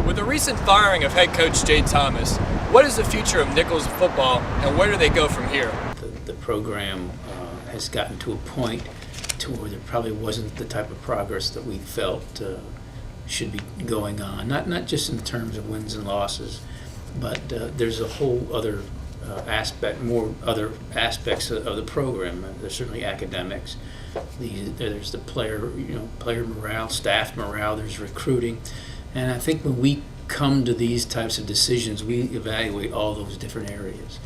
With the recent firing of head coach Jay Thomas, what is the future of Nicholls football and where do they go from here? The program has gotten to a point to where there probably wasn't the type of progress that we felt should be going on. Not just in terms of wins and losses, but there's a whole other other aspects of the program. There's certainly academics. There's the player morale, staff morale. There's recruiting, and I think when we come to these types of decisions, we evaluate all those different areas.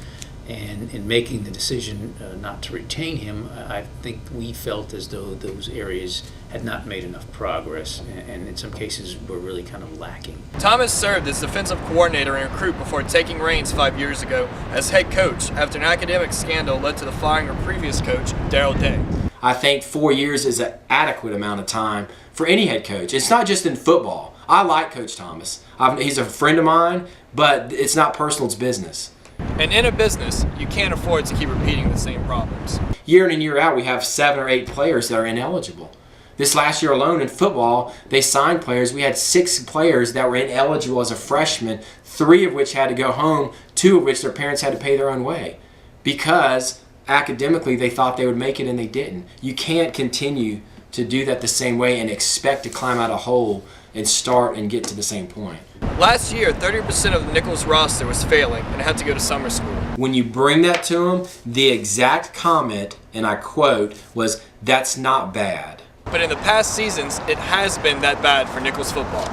And in making the decision not to retain him, I think we felt as though those areas had not made enough progress, and in some cases were really kind of lacking. Thomas served as defensive coordinator and recruit before taking reins 5 years ago as head coach after an academic scandal led to the firing of previous coach Darryl Day. I think 4 years is an adequate amount of time for any head coach. It's not just in football. I like Coach Thomas. He's a friend of mine, but it's not personal, it's business. And in a business, you can't afford to keep repeating the same problems. Year in and year out, we have 7 or 8 players that are ineligible. This last year alone in football, they signed players. We had 6 players that were ineligible as a freshman, 3 of which had to go home, 2 of which their parents had to pay their own way because academically they thought they would make it and they didn't. You can't continue to do that the same way and expect to climb out a hole and start and get to the same point. Last year, 30% of the Nicholls roster was failing and had to go to summer school. When you bring that to them, the exact comment, and I quote, was, "That's not bad." But in the past seasons, it has been that bad for Nicholls football.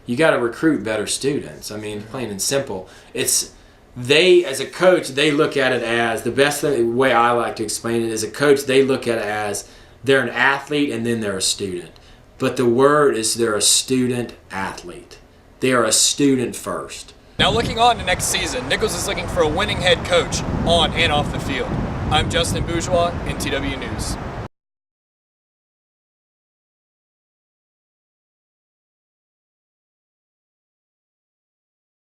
You got to recruit better students. I mean, plain and simple. They, as a coach, they look at it as, the best way I like to explain it, as a coach, they look at it as they're an athlete and then they're a student. But the word is they're a student athlete. They are a student first. Now looking on to next season, Nicholls is looking for a winning head coach on and off the field. I'm Justin Bourgeois, NTW News.